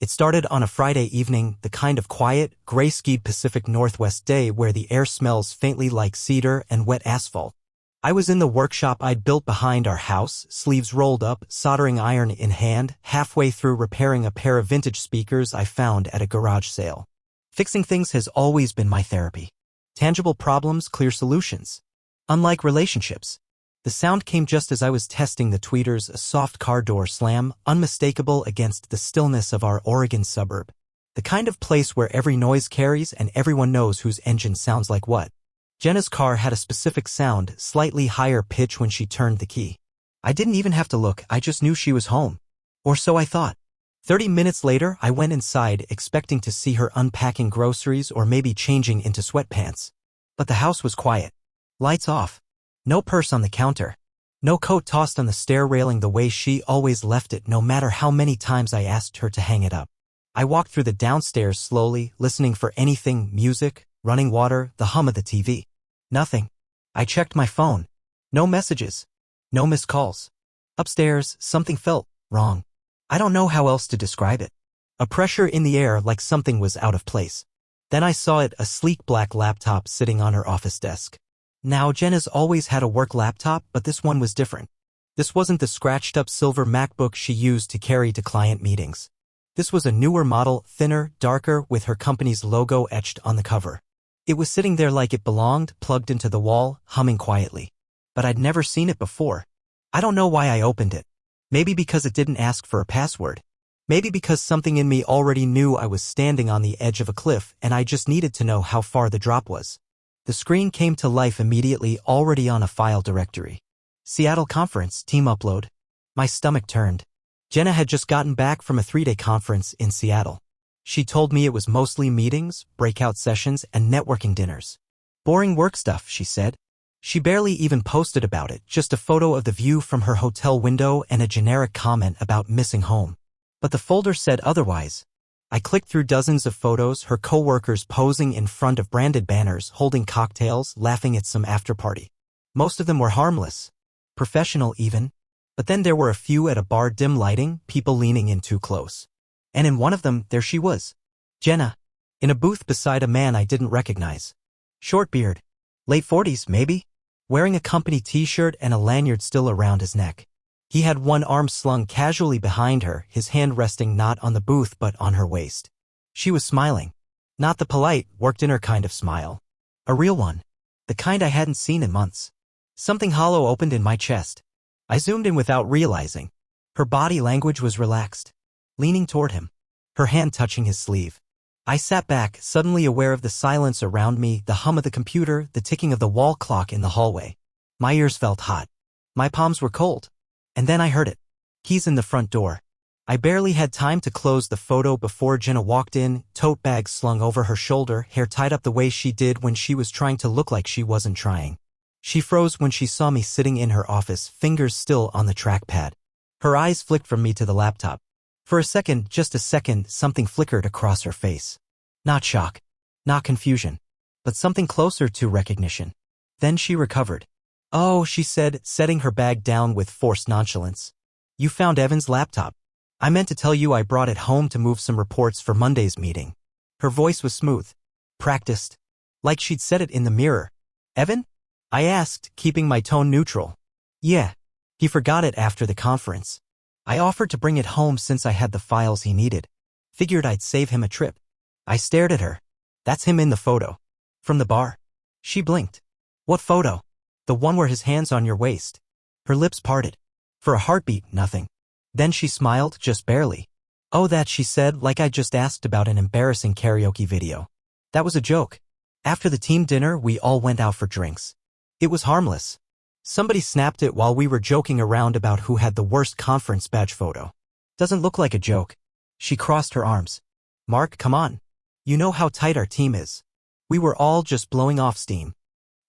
It started on a Friday evening, the kind of quiet, gray-skied Pacific Northwest day where the air smells faintly like cedar and wet asphalt. I was in the workshop I'd built behind our house, sleeves rolled up, soldering iron in hand, halfway through repairing a pair of vintage speakers I found at a garage sale. Fixing things has always been my therapy. Tangible problems, clear solutions. Unlike relationships. The sound came just as I was testing the tweeters, a soft car door slam, unmistakable against the stillness of our Oregon suburb. The kind of place where every noise carries and everyone knows whose engine sounds like what. Jenna's car had a specific sound, slightly higher pitch when she turned the key. I didn't even have to look, I just knew she was home. Or so I thought. 30 minutes later, I went inside, expecting to see her unpacking groceries or maybe changing into sweatpants. But the house was quiet. Lights off. No purse on the counter. No coat tossed on the stair railing the way she always left it, no matter how many times I asked her to hang it up. I walked through the downstairs slowly, listening for anything, music, running water, the hum of the TV. Nothing. I checked my phone. No messages. No missed calls. Upstairs, something felt wrong. I don't know how else to describe it. A pressure in the air like something was out of place. Then I saw it, a sleek black laptop sitting on her office desk. Now, Jenna's always had a work laptop, but this one was different. This wasn't the scratched-up silver MacBook she used to carry to client meetings. This was a newer model, thinner, darker, with her company's logo etched on the cover. It was sitting there like it belonged, plugged into the wall, humming quietly. But I'd never seen it before. I don't know why I opened it. Maybe because it didn't ask for a password. Maybe because something in me already knew I was standing on the edge of a cliff and I just needed to know how far the drop was. The screen came to life immediately, already on a file directory. Seattle conference, team upload. My stomach turned. Jenna had just gotten back from a 3-day conference in Seattle. She told me it was mostly meetings, breakout sessions, and networking dinners. Boring work stuff, she said. She barely even posted about it, just a photo of the view from her hotel window and a generic comment about missing home. But the folder said otherwise. I clicked through dozens of photos, her coworkers posing in front of branded banners, holding cocktails, laughing at some after-party. Most of them were harmless. Professional even. But then there were a few at a bar, dim lighting, people leaning in too close. And in one of them, there she was. Jenna. In a booth beside a man I didn't recognize. Short beard. Late 40s, maybe? Wearing a company t-shirt and a lanyard still around his neck. He had one arm slung casually behind her, his hand resting not on the booth but on her waist. She was smiling. Not the polite, worked-in-her kind of smile. A real one. The kind I hadn't seen in months. Something hollow opened in my chest. I zoomed in without realizing. Her body language was relaxed. Leaning toward him. Her hand touching his sleeve. I sat back, suddenly aware of the silence around me, the hum of the computer, the ticking of the wall clock in the hallway. My ears felt hot. My palms were cold. And then I heard it. Keys in the front door. I barely had time to close the photo before Jenna walked in, tote bag slung over her shoulder, hair tied up the way she did when she was trying to look like she wasn't trying. She froze when she saw me sitting in her office, fingers still on the trackpad. Her eyes flicked from me to the laptop. For a second, just a second, something flickered across her face. Not shock. Not confusion. But something closer to recognition. Then she recovered. "Oh," she said, setting her bag down with forced nonchalance. "You found Evan's laptop. I meant to tell you I brought it home to move some reports for Monday's meeting." Her voice was smooth. Practiced. Like she'd said it in the mirror. "Evan?" I asked, keeping my tone neutral. "Yeah. He forgot it after the conference. I offered to bring it home since I had the files he needed. Figured I'd save him a trip." I stared at her. "That's him in the photo. From the bar." She blinked. "What photo?" "The one where his hand's on your waist." Her lips parted. For a heartbeat, nothing. Then she smiled, just barely. "Oh, that," she said, like I just asked about an embarrassing karaoke video. "That was a joke. After the team dinner, we all went out for drinks. It was harmless. Somebody snapped it while we were joking around about who had the worst conference badge photo. Doesn't look like a joke." She crossed her arms. "Mark, come on. You know how tight our team is. We were all just blowing off steam.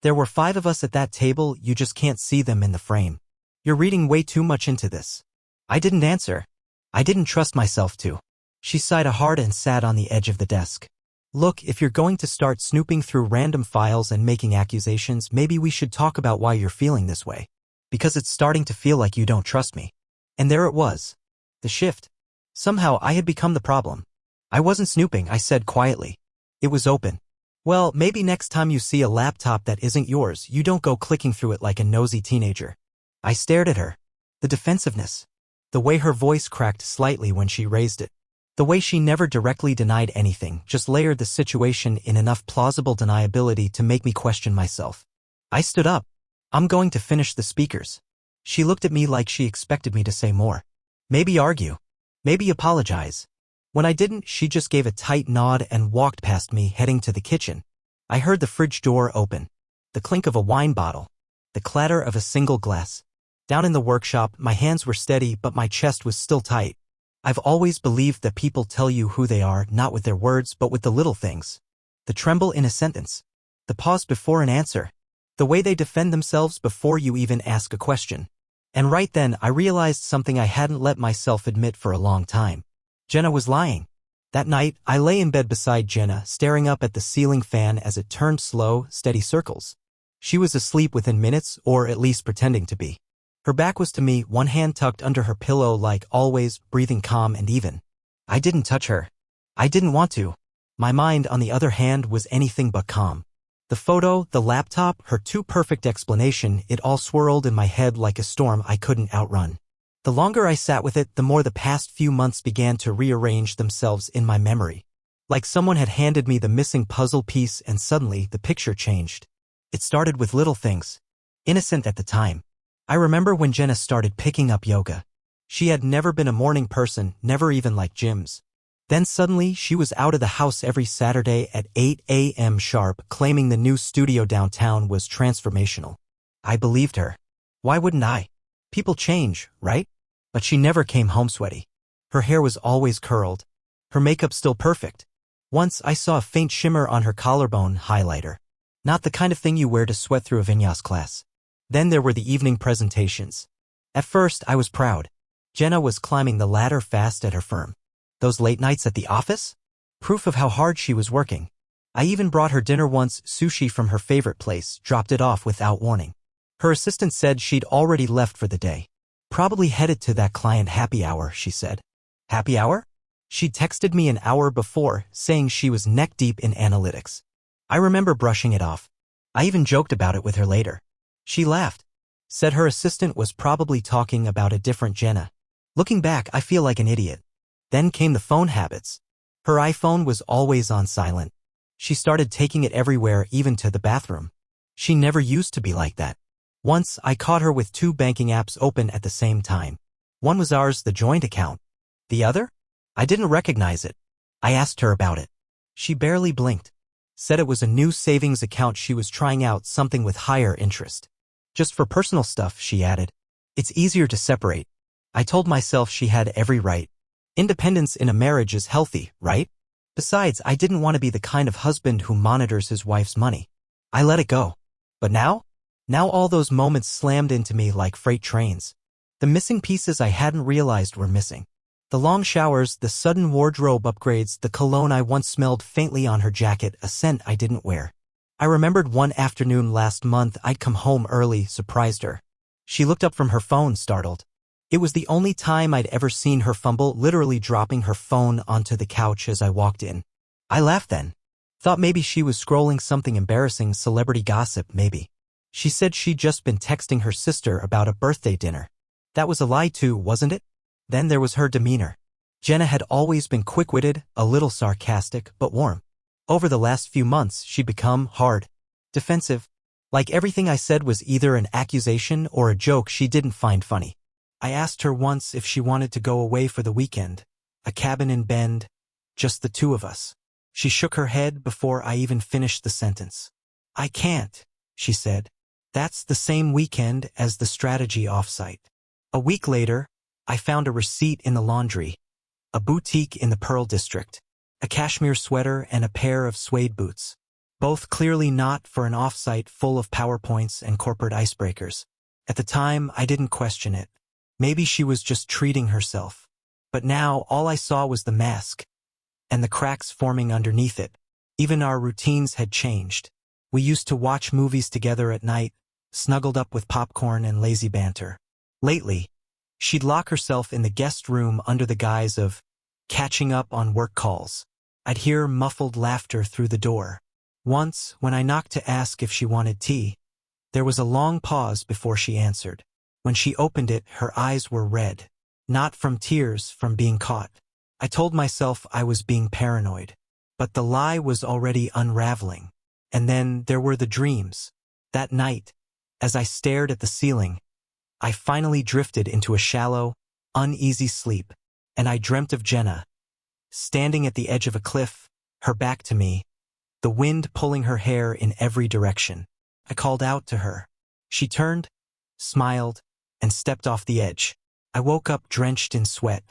There were 5 of us at that table, you just can't see them in the frame. You're reading way too much into this." I didn't answer. I didn't trust myself to. She sighed hard and sat on the edge of the desk. "Look, if you're going to start snooping through random files and making accusations, maybe we should talk about why you're feeling this way. Because it's starting to feel like you don't trust me." And there it was. The shift. Somehow I had become the problem. I wasn't snooping, I said quietly. It was open. Well, maybe next time you see a laptop that isn't yours, you don't go clicking through it like a nosy teenager. I stared at her. The defensiveness. The way her voice cracked slightly when she raised it. The way she never directly denied anything, just layered the situation in enough plausible deniability to make me question myself. I stood up. I'm going to finish the speakers. She looked at me like she expected me to say more. Maybe argue. Maybe apologize. When I didn't, she just gave a tight nod and walked past me, heading to the kitchen. I heard the fridge door open. The clink of a wine bottle. The clatter of a single glass. Down in the workshop, my hands were steady, but my chest was still tight. I've always believed that people tell you who they are, not with their words, but with the little things. The tremble in a sentence. The pause before an answer. The way they defend themselves before you even ask a question. And right then, I realized something I hadn't let myself admit for a long time. Jenna was lying. That night, I lay in bed beside Jenna, staring up at the ceiling fan as it turned slow, steady circles. She was asleep within minutes, or at least pretending to be. Her back was to me, one hand tucked under her pillow like always, breathing calm and even. I didn't touch her. I didn't want to. My mind, on the other hand, was anything but calm. The photo, the laptop, her too perfect explanation, it all swirled in my head like a storm I couldn't outrun. The longer I sat with it, the more the past few months began to rearrange themselves in my memory. Like someone had handed me the missing puzzle piece and suddenly the picture changed. It started with little things. Innocent at the time. I remember when Jenna started picking up yoga. She had never been a morning person, never even liked gyms. Then suddenly she was out of the house every Saturday at 8 a.m. sharp, claiming the new studio downtown was transformational. I believed her. Why wouldn't I? People change, right? But she never came home sweaty. Her hair was always curled. Her makeup still perfect. Once I saw a faint shimmer on her collarbone highlighter. Not the kind of thing you wear to sweat through a vinyasa class. Then there were the evening presentations. At first, I was proud. Jenna was climbing the ladder fast at her firm. Those late nights at the office? Proof of how hard she was working. I even brought her dinner once, sushi from her favorite place, dropped it off without warning. Her assistant said she'd already left for the day. Probably headed to that client happy hour, she said. Happy hour? She'd texted me an hour before, saying she was neck-deep in analytics. I remember brushing it off. I even joked about it with her later. She laughed. Said her assistant was probably talking about a different Jenna. Looking back, I feel like an idiot. Then came the phone habits. Her iPhone was always on silent. She started taking it everywhere, even to the bathroom. She never used to be like that. Once, I caught her with 2 banking apps open at the same time. One was ours, the joint account. The other? I didn't recognize it. I asked her about it. She barely blinked. Said it was a new savings account she was trying out, something with higher interest. Just for personal stuff, she added. It's easier to separate. I told myself she had every right. Independence in a marriage is healthy, right? Besides, I didn't want to be the kind of husband who monitors his wife's money. I let it go. But now? Now all those moments slammed into me like freight trains. The missing pieces I hadn't realized were missing. The long showers, the sudden wardrobe upgrades, the cologne I once smelled faintly on her jacket, a scent I didn't wear. I remembered one afternoon last month I'd come home early, surprised her. She looked up from her phone, startled. It was the only time I'd ever seen her fumble, literally dropping her phone onto the couch as I walked in. I laughed then. Thought maybe she was scrolling something embarrassing, celebrity gossip, maybe. She said she'd just been texting her sister about a birthday dinner. That was a lie too, wasn't it? Then there was her demeanor. Jenna had always been quick-witted, a little sarcastic, but warm. Over the last few months, she'd become hard, defensive. Like everything I said was either an accusation or a joke she didn't find funny. I asked her once if she wanted to go away for the weekend. A cabin in Bend, just the 2 of us. She shook her head before I even finished the sentence. I can't, she said. That's the same weekend as the strategy offsite. A week later, I found a receipt in the laundry. A boutique in the Pearl District. A cashmere sweater and a pair of suede boots. Both clearly not for an offsite full of PowerPoints and corporate icebreakers. At the time, I didn't question it. Maybe she was just treating herself. But now, all I saw was the mask. And the cracks forming underneath it. Even our routines had changed. We used to watch movies together at night, snuggled up with popcorn and lazy banter. Lately, She'd lock herself in the guest room under the guise of catching up on work calls. I'd hear muffled laughter through the door. Once, when I knocked to ask if she wanted tea, there was a long pause before she answered. When she opened it, her eyes were red. Not from tears, from being caught. I told myself I was being paranoid. But the lie was already unraveling. And then there were the dreams. That night, as I stared at the ceiling, I finally drifted into a shallow, uneasy sleep, and I dreamt of Jenna, standing at the edge of a cliff, her back to me, the wind pulling her hair in every direction. I called out to her. She turned, smiled, and stepped off the edge. I woke up drenched in sweat.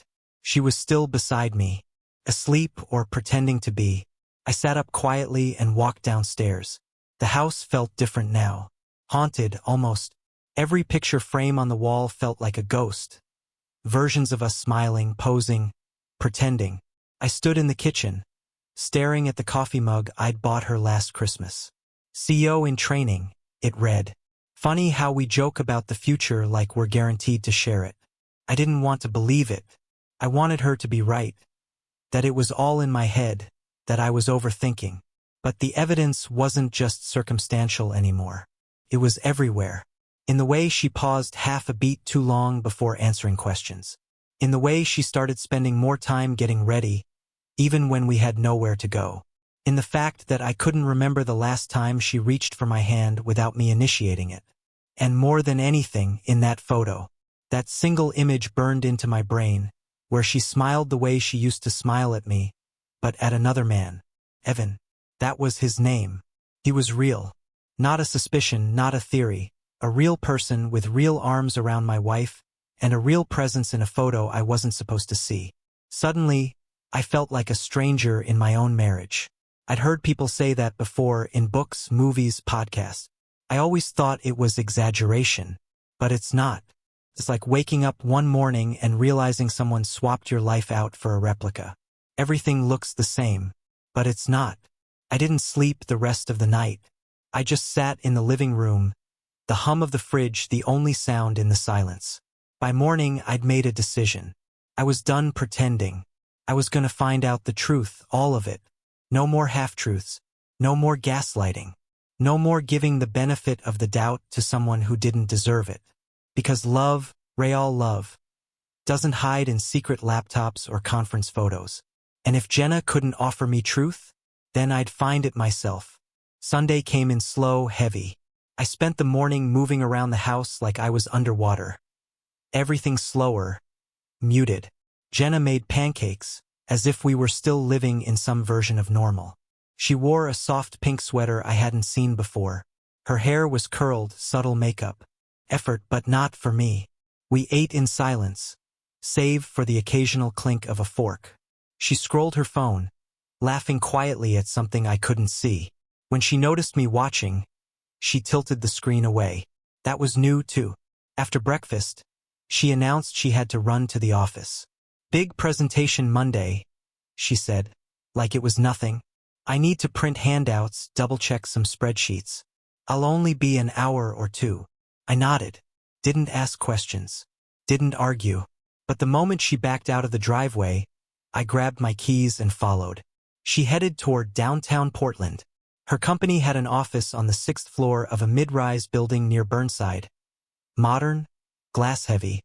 She was still beside me, asleep or pretending to be. I sat up quietly and walked downstairs. The house felt different now, haunted almost. Every picture frame on the wall felt like a ghost. Versions of us smiling, posing, pretending. I stood in the kitchen, staring at the coffee mug I'd bought her last Christmas. CEO in training, it read. Funny how we joke about the future like we're guaranteed to share it. I didn't want to believe it. I wanted her to be right. That it was all in my head, that I was overthinking. But the evidence wasn't just circumstantial anymore. It was everywhere. In the way she paused half a beat too long before answering questions. In the way she started spending more time getting ready, even when we had nowhere to go. In the fact that I couldn't remember the last time she reached for my hand without me initiating it. And more than anything, in that photo, that single image burned into my brain, where she smiled the way she used to smile at me, but at another man. Evan. That was his name. He was real. Not a suspicion, not a theory. A real person with real arms around my wife, and a real presence in a photo I wasn't supposed to see. Suddenly, I felt like a stranger in my own marriage. I'd heard people say that before in books, movies, podcasts. I always thought it was exaggeration, but it's not. It's like waking up one morning and realizing someone swapped your life out for a replica. Everything looks the same, but it's not. I didn't sleep the rest of the night. I just sat in the living room, the hum of the fridge the only sound in the silence. By morning, I'd made a decision. I was done pretending. I was going to find out the truth, all of it. No more half-truths. No more gaslighting. No more giving the benefit of the doubt to someone who didn't deserve it. Because love, real love, doesn't hide in secret laptops or conference photos. And if Jenna couldn't offer me truth, then I'd find it myself. Sunday came in slow, heavy. I spent the morning moving around the house like I was underwater. Everything slower, muted. Jenna made pancakes, as if we were still living in some version of normal. She wore a soft pink sweater I hadn't seen before. Her hair was curled, subtle makeup. Effort, but not for me. We ate in silence, save for the occasional clink of a fork. She scrolled her phone, laughing quietly at something I couldn't see. When she noticed me watching, she tilted the screen away. That was new, too. After breakfast, she announced she had to run to the office. Big presentation Monday, she said, like it was nothing. I need to print handouts, double-check some spreadsheets. I'll only be an hour or two. I nodded, didn't ask questions, didn't argue. But the moment she backed out of the driveway, I grabbed my keys and followed. She headed toward downtown Portland. Her company had an office on the 6th floor of a mid-rise building near Burnside. Modern, glass-heavy,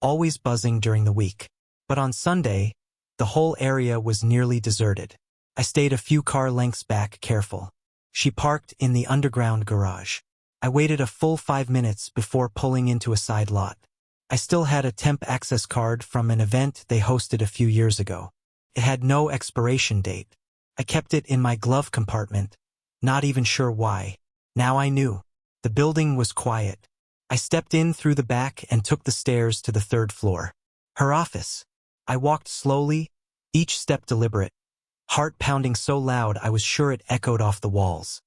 always buzzing during the week. But on Sunday, the whole area was nearly deserted. I stayed a few car lengths back, careful. She parked in the underground garage. I waited a full 5 minutes before pulling into a side lot. I still had a temp access card from an event they hosted a few years ago. It had no expiration date. I kept it in my glove compartment, not even sure why. Now I knew. The building was quiet. I stepped in through the back and took the stairs to the 3rd floor. Her office. I walked slowly, each step deliberate, heart pounding so loud I was sure it echoed off the walls.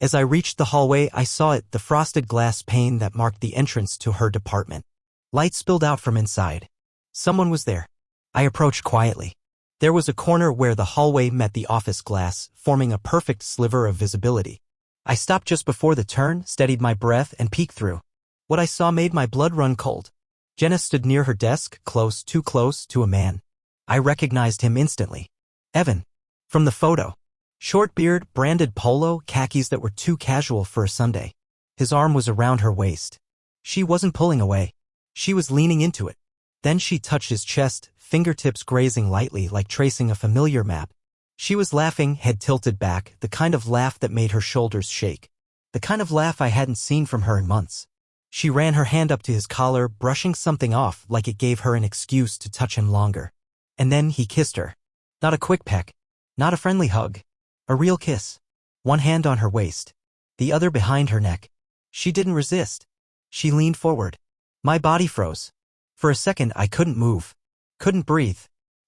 As I reached the hallway, I saw it, the frosted glass pane that marked the entrance to her department. Light spilled out from inside. Someone was there. I approached quietly. There was a corner where the hallway met the office glass, forming a perfect sliver of visibility. I stopped just before the turn, steadied my breath, and peeked through. What I saw made my blood run cold. Jenna stood near her desk, too close to a man. I recognized him instantly. Evan. From the photo. Short beard, branded polo, khakis that were too casual for a Sunday. His arm was around her waist. She wasn't pulling away. She was leaning into it. Then she touched his chest, fingertips grazing lightly like tracing a familiar map. She was laughing, head tilted back, the kind of laugh that made her shoulders shake. The kind of laugh I hadn't seen from her in months. She ran her hand up to his collar, brushing something off like it gave her an excuse to touch him longer. And then he kissed her. Not a quick peck. Not a friendly hug. A real kiss. One hand on her waist. The other behind her neck. She didn't resist. She leaned forward. My body froze. For a second I couldn't move. Couldn't breathe.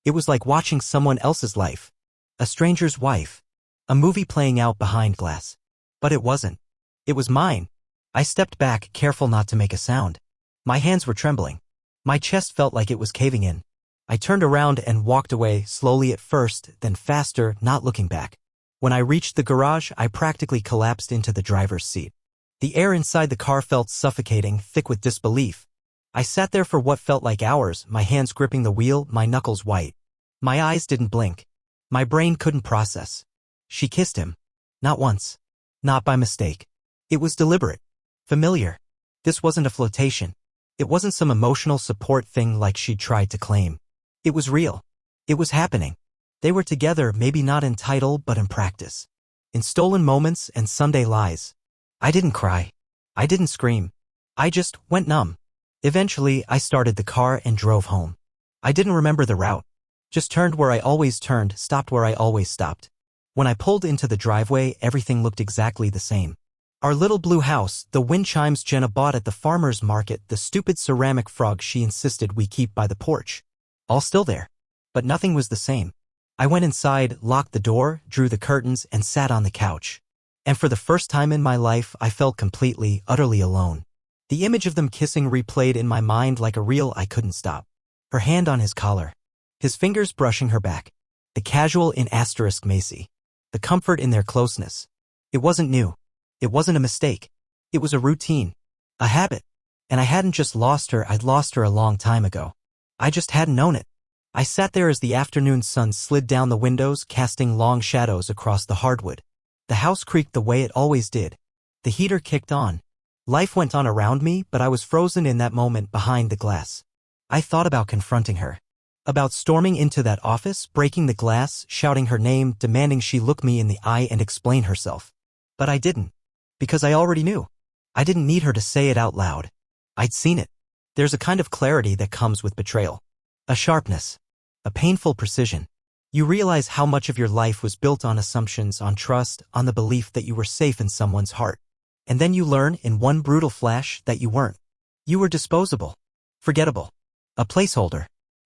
It was like watching someone else's life. A stranger's wife. A movie playing out behind glass. But it wasn't. It was mine. I stepped back, careful not to make a sound. My hands were trembling. My chest felt like it was caving in. I turned around and walked away, slowly at first, then faster, not looking back. When I reached the garage, I practically collapsed into the driver's seat. The air inside the car felt suffocating, thick with disbelief. I sat there for what felt like hours, my hands gripping the wheel, my knuckles white. My eyes didn't blink. My brain couldn't process. She kissed him. Not once. Not by mistake. It was deliberate. Familiar. This wasn't a flirtation. It wasn't some emotional support thing like she'd tried to claim. It was real. It was happening. They were together, maybe not in title, but in practice. In stolen moments and Sunday lies. I didn't cry. I didn't scream. I just went numb. Eventually, I started the car and drove home. I didn't remember the route. Just turned where I always turned, stopped where I always stopped. When I pulled into the driveway, everything looked exactly the same. Our little blue house, the wind chimes Jenna bought at the farmer's market, the stupid ceramic frog she insisted we keep by the porch. All still there. But nothing was the same. I went inside, locked the door, drew the curtains, and sat on the couch. And for the first time in my life, I felt completely, utterly alone. The image of them kissing replayed in my mind like a reel I couldn't stop. Her hand on his collar. His fingers brushing her back. The casual in asterisk Macy. The comfort in their closeness. It wasn't new. It wasn't a mistake. It was a routine. A habit. And I hadn't just lost her, I'd lost her a long time ago. I just hadn't known it. I sat there as the afternoon sun slid down the windows, casting long shadows across the hardwood. The house creaked the way it always did. The heater kicked on. Life went on around me, but I was frozen in that moment behind the glass. I thought about confronting her. About storming into that office, breaking the glass, shouting her name, demanding she look me in the eye and explain herself. But I didn't. Because I already knew. I didn't need her to say it out loud. I'd seen it. There's a kind of clarity that comes with betrayal. A sharpness. A painful precision. You realize how much of your life was built on assumptions, on trust, on the belief that you were safe in someone's heart. And then you learn, in one brutal flash, that you weren't. You were disposable. Forgettable. A placeholder.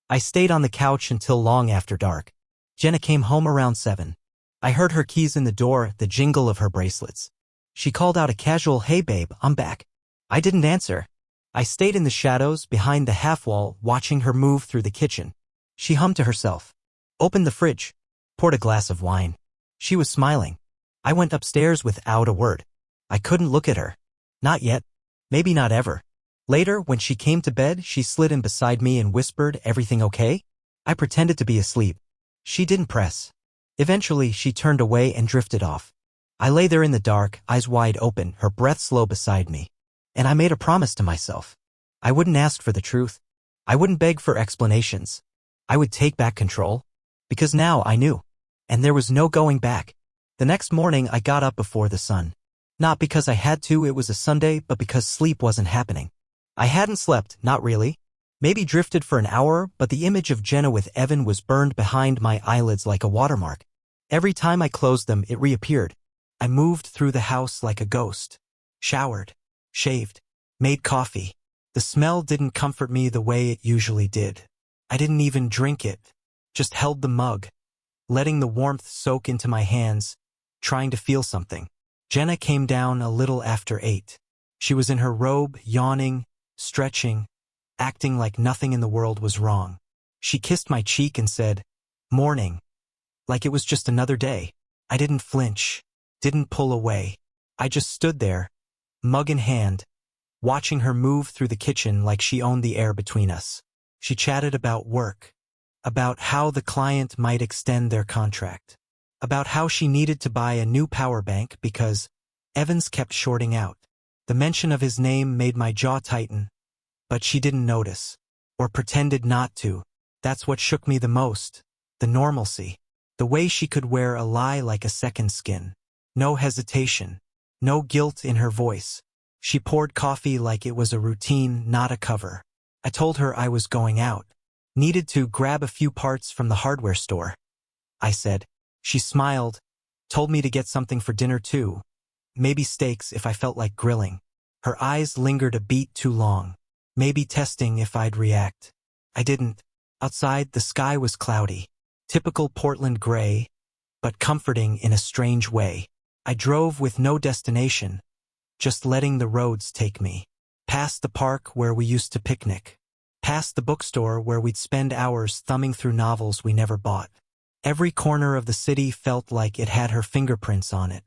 I stayed on the couch until long after dark. Jenna came home around 7. I heard her keys in the door, the jingle of her bracelets. She called out a casual, "Hey babe, I'm back." I didn't answer. I stayed in the shadows, behind the half-wall, watching her move through the kitchen. She hummed to herself. Opened the fridge. Poured a glass of wine. She was smiling. I went upstairs without a word. I couldn't look at her. Not yet. Maybe not ever. Later, when she came to bed, she slid in beside me and whispered, "Everything okay?" I pretended to be asleep. She didn't press. Eventually, she turned away and drifted off. I lay there in the dark, eyes wide open, her breath slow beside me. And I made a promise to myself. I wouldn't ask for the truth. I wouldn't beg for explanations. I would take back control. Because now I knew. And there was no going back. The next morning I got up before the sun. Not because I had to, it was a Sunday, but because sleep wasn't happening. I hadn't slept, not really. Maybe drifted for an hour, but the image of Jenna with Evan was burned behind my eyelids like a watermark. Every time I closed them, it reappeared. I moved through the house like a ghost. Showered. Shaved. Made coffee. The smell didn't comfort me the way it usually did. I didn't even drink it. Just held the mug. Letting the warmth soak into my hands. Trying to feel something. Jenna came down a little after 8. She was in her robe, yawning, stretching, acting like nothing in the world was wrong. She kissed my cheek and said, "Morning." Like it was just another day. I didn't flinch. Didn't pull away. I just stood there, mug in hand, watching her move through the kitchen like she owned the air between us. She chatted about work, about how the client might extend their contract, about how she needed to buy a new power bank because Evans kept shorting out. The mention of his name made my jaw tighten, but she didn't notice, or pretended not to. That's what shook me the most, the normalcy, the way she could wear a lie like a second skin. No hesitation, no guilt in her voice. She poured coffee like it was a routine, not a cover. I told her I was going out. Needed to grab a few parts from the hardware store, I said. She smiled, told me to get something for dinner too. Maybe steaks if I felt like grilling. Her eyes lingered a beat too long. Maybe testing if I'd react. I didn't. Outside, the sky was cloudy. Typical Portland gray, but comforting in a strange way. I drove with no destination, just letting the roads take me. Past the park where we used to picnic. Past the bookstore where we'd spend hours thumbing through novels we never bought. Every corner of the city felt like it had her fingerprints on it.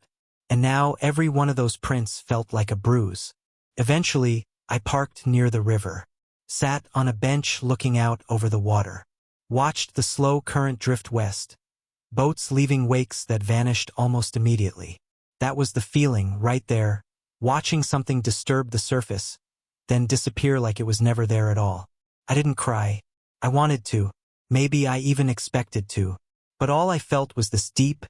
And now every one of those prints felt like a bruise. Eventually, I parked near the river. Sat on a bench looking out over the water. Watched the slow current drift west. Boats leaving wakes that vanished almost immediately. That was the feeling, right there, watching something disturb the surface, then disappear like it was never there at all. I didn't cry. I wanted to. Maybe I even expected to. But all I felt was this deep,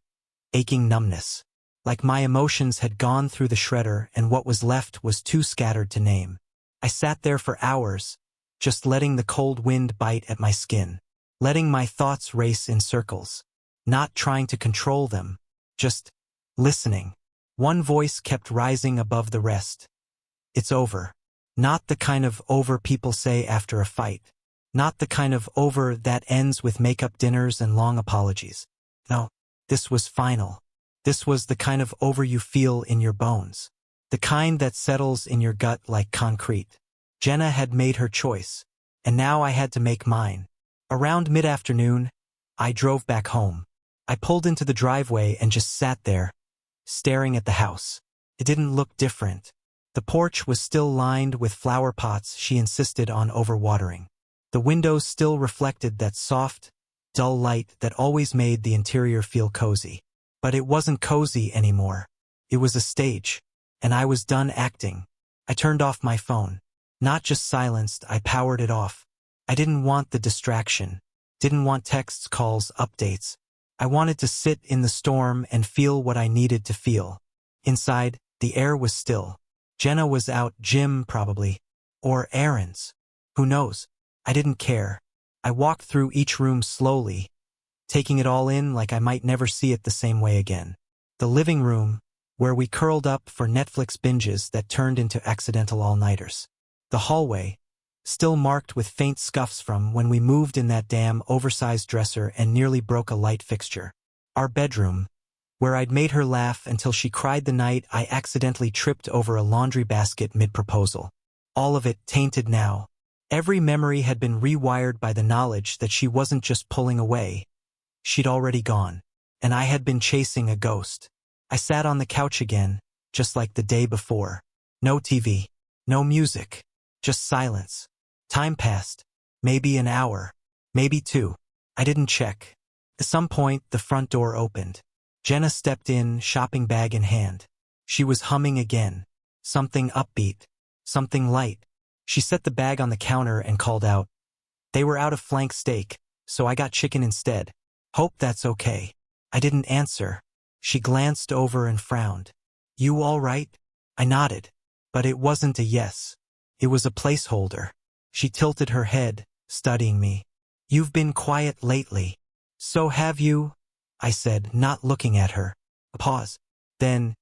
aching numbness. Like my emotions had gone through the shredder and what was left was too scattered to name. I sat there for hours, just letting the cold wind bite at my skin. Letting my thoughts race in circles. Not trying to control them. Just listening. One voice kept rising above the rest. It's over. Not the kind of over people say after a fight. Not the kind of over that ends with makeup dinners and long apologies. No, this was final. This was the kind of over you feel in your bones. The kind that settles in your gut like concrete. Jenna had made her choice, and now I had to make mine. Around mid-afternoon, I drove back home. I pulled into the driveway and just sat there, staring at the house. It didn't look different. The porch was still lined with flower pots she insisted on overwatering. The windows still reflected that soft, dull light that always made the interior feel cozy. But it wasn't cozy anymore. It was a stage, and I was done acting. I turned off my phone. Not just silenced, I powered it off. I didn't want the distraction. Didn't want texts, calls, updates. I wanted to sit in the storm and feel what I needed to feel. Inside, the air was still. Jenna was out, gym probably. Or errands. Who knows? I didn't care. I walked through each room slowly, taking it all in like I might never see it the same way again. The living room, where we curled up for Netflix binges that turned into accidental all-nighters. The hallway, still marked with faint scuffs from when we moved in that damn oversized dresser and nearly broke a light fixture. Our bedroom, where I'd made her laugh until she cried the night I accidentally tripped over a laundry basket mid-proposal. All of it tainted now. Every memory had been rewired by the knowledge that she wasn't just pulling away. She'd already gone. And I had been chasing a ghost. I sat on the couch again, just like the day before. No TV. No music. Just silence. Time passed. Maybe an hour. Maybe two. I didn't check. At some point, the front door opened. Jenna stepped in, shopping bag in hand. She was humming again. Something upbeat. Something light. She set the bag on the counter and called out. They were out of flank steak, so I got chicken instead. Hope that's okay. I didn't answer. She glanced over and frowned. You all right? I nodded. But it wasn't a yes. It was a placeholder. She tilted her head, studying me. You've been quiet lately. So have you? I said, not looking at her. A pause. Then,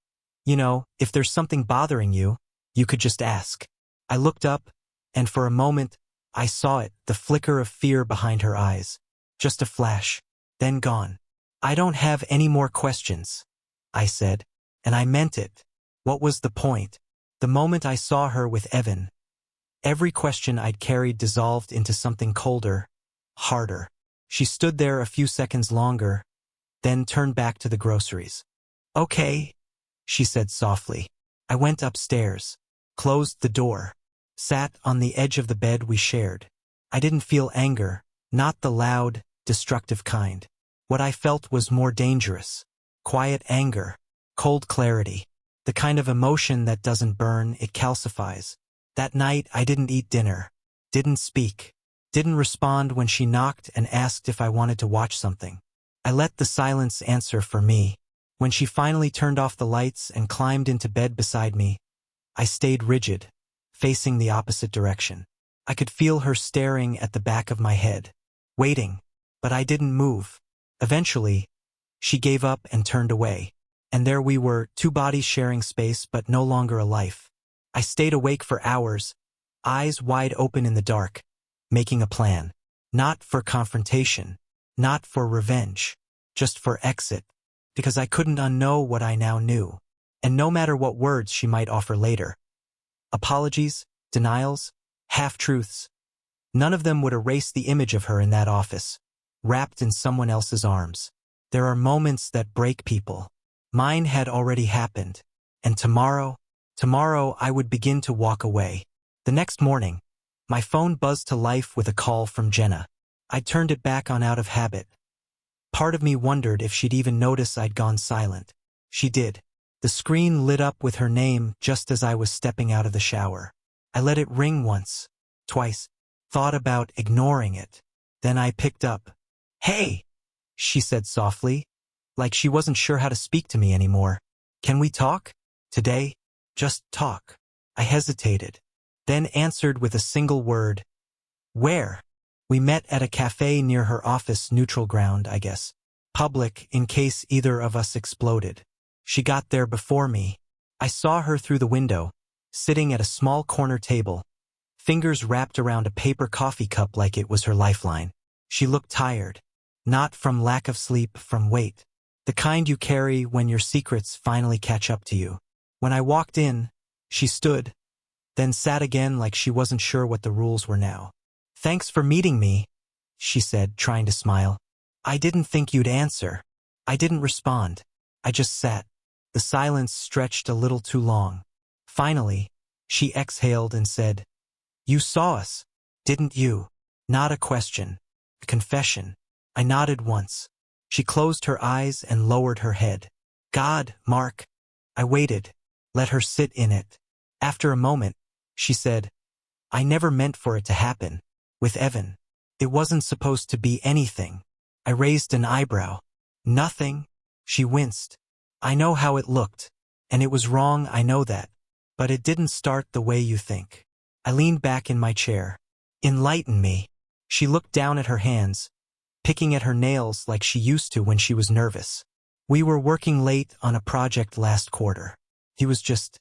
if there's something bothering you, you could just ask. I looked up, and for a moment, I saw it, the flicker of fear behind her eyes. Just a flash, then gone. I don't have any more questions, I said, and I meant it. What was the point? The moment I saw her with Evan, every question I'd carried dissolved into something colder, harder. She stood there a few seconds longer, then turned back to the groceries. Okay, she said softly. I went upstairs. closed the door, sat on the edge of the bed we shared. I didn't feel anger, not the loud, destructive kind. What I felt was more dangerous. Quiet anger, cold clarity, the kind of emotion that doesn't burn, it calcifies. That night I didn't eat dinner, didn't speak, didn't respond when she knocked and asked if I wanted to watch something. I let the silence answer for me. When she finally turned off the lights and climbed into bed beside me, I stayed rigid, facing the opposite direction. I could feel her staring at the back of my head, waiting, but I didn't move. Eventually, she gave up and turned away, and there we were, two bodies sharing space but no longer a life. I stayed awake for hours, eyes wide open in the dark, making a plan. Not for confrontation, not for revenge, just for exit, because I couldn't unknow what I now knew, and no matter what words she might offer later. Apologies, denials, half-truths. None of them would erase the image of her in that office, wrapped in someone else's arms. There are moments that break people. Mine had already happened, and tomorrow I would begin to walk away. The next morning, my phone buzzed to life with a call from Jenna. I turned it back on out of habit. Part of me wondered if she'd even notice I'd gone silent. She did. The screen lit up with her name just as I was stepping out of the shower. I let it ring once, twice, thought about ignoring it. Then I picked up. "Hey," she said softly, like she wasn't sure how to speak to me anymore. "Can we talk? Today? Just talk." I hesitated, then answered with a single word. "Where?" We met at a cafe near her office, neutral ground, I guess. Public, in case either of us exploded. She got there before me. I saw her through the window, sitting at a small corner table, fingers wrapped around a paper coffee cup like it was her lifeline. She looked tired. Not from lack of sleep, from weight. The kind you carry when your secrets finally catch up to you. When I walked in, she stood, then sat again like she wasn't sure what the rules were now. "Thanks for meeting me," she said, trying to smile. "I didn't think you'd answer." I didn't respond. I just sat. The silence stretched a little too long. Finally, she exhaled and said, "You saw us, didn't you?" Not a question. A confession. I nodded once. She closed her eyes and lowered her head. "God, Mark." I waited, let her sit in it. After a moment, she said, "I never meant for it to happen. With Evan. It wasn't supposed to be anything." I raised an eyebrow. "Nothing?" She winced. "I know how it looked. And it was wrong, I know that. But it didn't start the way you think." I leaned back in my chair. "Enlighten me." She looked down at her hands, picking at her nails like she used to when she was nervous. "We were working late on a project last quarter. He was just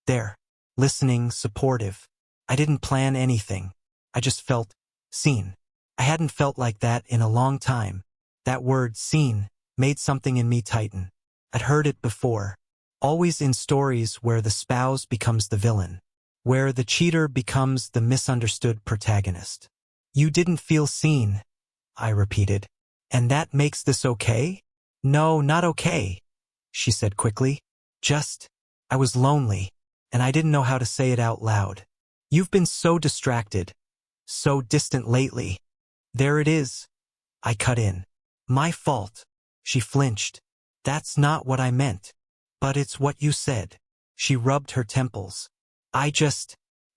there, listening, supportive. I didn't plan anything. I just felt seen. I hadn't felt like that in a long time. That word, seen, made something in me tighten. I'd heard it before, always in stories where the spouse becomes the villain, where the cheater becomes the misunderstood protagonist. "You didn't feel seen," I repeated. "And that makes this okay?" "No, not okay," she said quickly. "Just, I was lonely, and I didn't know how to say it out loud. You've been so distracted, so distant lately." "There it is," I cut in. "My fault." She flinched. "That's not what I meant. But it's what you said." She rubbed her temples. I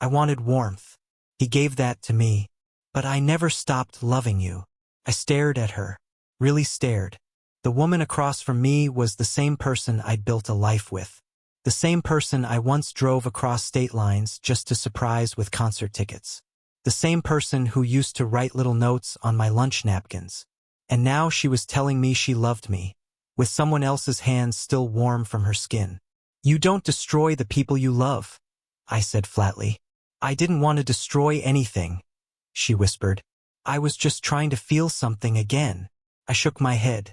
wanted warmth. He gave that to me. But I never stopped loving you." I stared at her. Really stared. The woman across from me was the same person I'd built a life with. The same person I once drove across state lines just to surprise with concert tickets. The same person who used to write little notes on my lunch napkins. And now she was telling me she loved me, with someone else's hands still warm from her skin. "You don't destroy the people you love," I said flatly. "I didn't want to destroy anything," she whispered. "I was just trying to feel something again." I shook my head.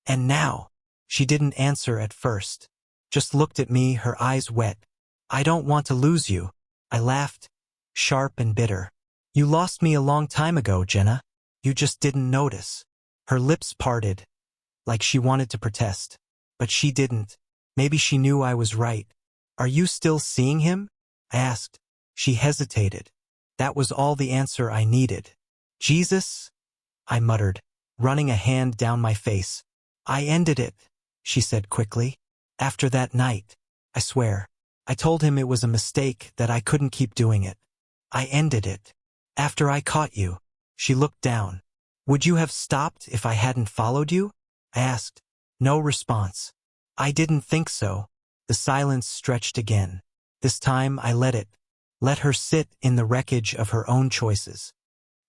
"And now?" She didn't answer at first, just looked at me, her eyes wet. "I don't want to lose you." I laughed, sharp and bitter. "You lost me a long time ago, Jenna. You just didn't notice." Her lips parted, like she wanted to protest. But she didn't. Maybe she knew I was right. "Are you still seeing him?" I asked. She hesitated. That was all the answer I needed. Jesus? I muttered, running a hand down my face. I ended it, she said quickly. After that night, I swear. I told him it was a mistake, that I couldn't keep doing it. I ended it. After I caught you. She looked down. Would you have stopped if I hadn't followed you? I asked. No response. I didn't think so. The silence stretched again. This time I let her sit in the wreckage of her own choices.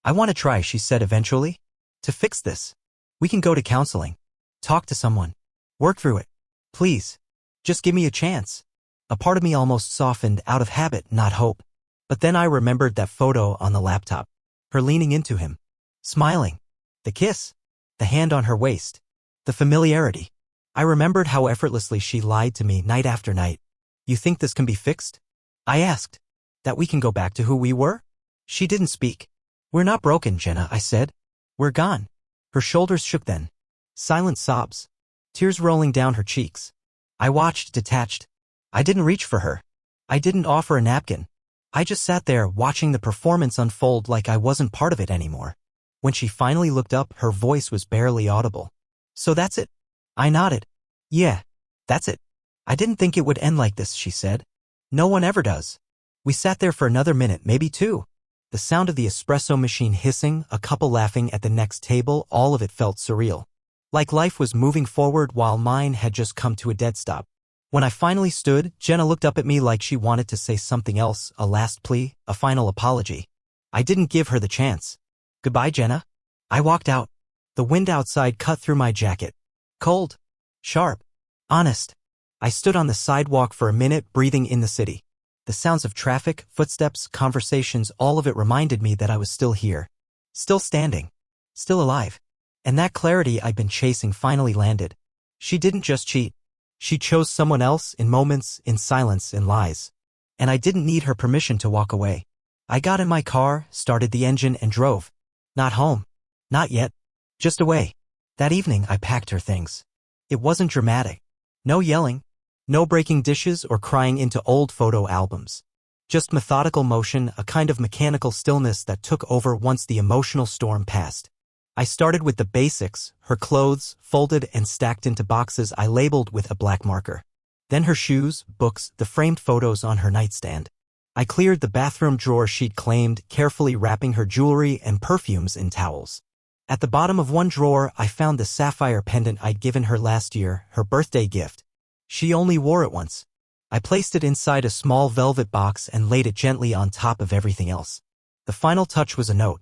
I want to try, she said eventually. To fix this. We can go to counseling. Talk to someone. Work through it. Please. Just give me a chance. A part of me almost softened out of habit, not hope. But then I remembered that photo on the laptop. Her leaning into him. Smiling. The kiss. The hand on her waist. The familiarity. I remembered how effortlessly she lied to me night after night. You think this can be fixed? I asked. That we can go back to who we were? She didn't speak. We're not broken, Jenna, I said. We're gone. Her shoulders shook then. Silent sobs. Tears rolling down her cheeks. I watched, detached. I didn't reach for her. I didn't offer a napkin. I just sat there watching the performance unfold like I wasn't part of it anymore. When she finally looked up, her voice was barely audible. So that's it? I nodded. Yeah, that's it. I didn't think it would end like this, she said. No one ever does. We sat there for another minute, maybe two. The sound of the espresso machine hissing, a couple laughing at the next table, all of it felt surreal. Like life was moving forward while mine had just come to a dead stop. When I finally stood, Jenna looked up at me like she wanted to say something else, a last plea, a final apology. I didn't give her the chance. Goodbye, Jenna. I walked out. The wind outside cut through my jacket. Cold. Sharp. Honest. I stood on the sidewalk for a minute, breathing in the city. The sounds of traffic, footsteps, conversations, all of it reminded me that I was still here. Still standing. Still alive. And that clarity I'd been chasing finally landed. She didn't just cheat. She chose someone else, in moments, in silence, in lies. And I didn't need her permission to walk away. I got in my car, started the engine, and drove. Not home. Not yet. Just away. That evening I packed her things. It wasn't dramatic. No yelling. No breaking dishes or crying into old photo albums. Just methodical motion, a kind of mechanical stillness that took over once the emotional storm passed. I started with the basics, her clothes, folded and stacked into boxes I labeled with a black marker. Then her shoes, books, the framed photos on her nightstand. I cleared the bathroom drawer she'd claimed, carefully wrapping her jewelry and perfumes in towels. At the bottom of one drawer, I found the sapphire pendant I'd given her last year, her birthday gift. She only wore it once. I placed it inside a small velvet box and laid it gently on top of everything else. The final touch was a note.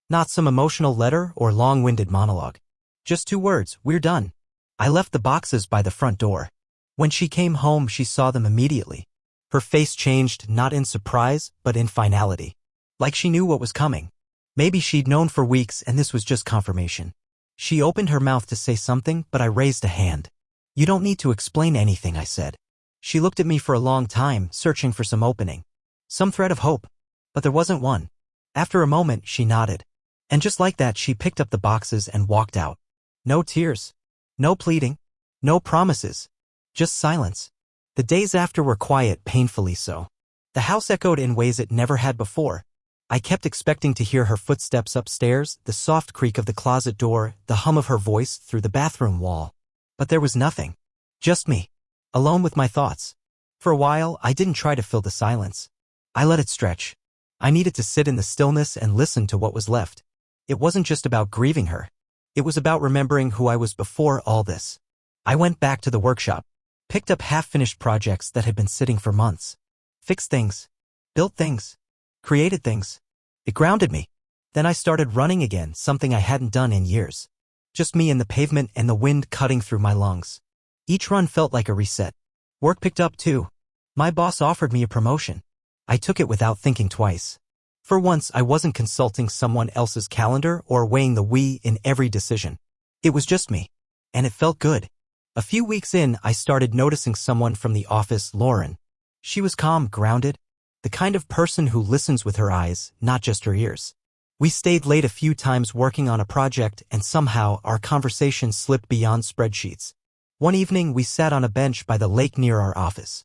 Not some emotional letter or long-winded monologue. Just 2 words, we're done. I left the boxes by the front door. When she came home, she saw them immediately. Her face changed, not in surprise, but in finality. Like she knew what was coming. Maybe she'd known for weeks and this was just confirmation. She opened her mouth to say something, but I raised a hand. You don't need to explain anything, I said. She looked at me for a long time, searching for some opening. Some thread of hope. But there wasn't one. After a moment, she nodded. And just like that, she picked up the boxes and walked out. No tears. No pleading. No promises. Just silence. The days after were quiet, painfully so. The house echoed in ways it never had before. I kept expecting to hear her footsteps upstairs, the soft creak of the closet door, the hum of her voice through the bathroom wall. But there was nothing. Just me. Alone with my thoughts. For a while, I didn't try to fill the silence. I let it stretch. I needed to sit in the stillness and listen to what was left. It wasn't just about grieving her. It was about remembering who I was before all this. I went back to the workshop. Picked up half-finished projects that had been sitting for months. Fixed things. Built things. Created things. It grounded me. Then I started running again, something I hadn't done in years. Just me and the pavement and the wind cutting through my lungs. Each run felt like a reset. Work picked up too. My boss offered me a promotion. I took it without thinking twice. For once, I wasn't consulting someone else's calendar or weighing the we in every decision. It was just me. And it felt good. A few weeks in, I started noticing someone from the office, Lauren. She was calm, grounded. The kind of person who listens with her eyes, not just her ears. We stayed late a few times working on a project, and somehow our conversation slipped beyond spreadsheets. One evening, we sat on a bench by the lake near our office.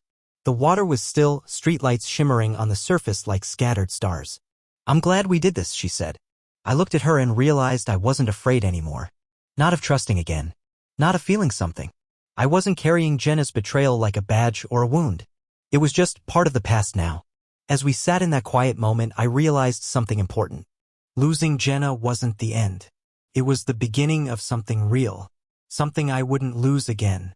The water was still, streetlights shimmering on the surface like scattered stars. "I'm glad we did this," she said. I looked at her and realized I wasn't afraid anymore. Not of trusting again. Not of feeling something. I wasn't carrying Jenna's betrayal like a badge or a wound. It was just part of the past now. As we sat in that quiet moment, I realized something important. Losing Jenna wasn't the end. It was the beginning of something real. Something I wouldn't lose again.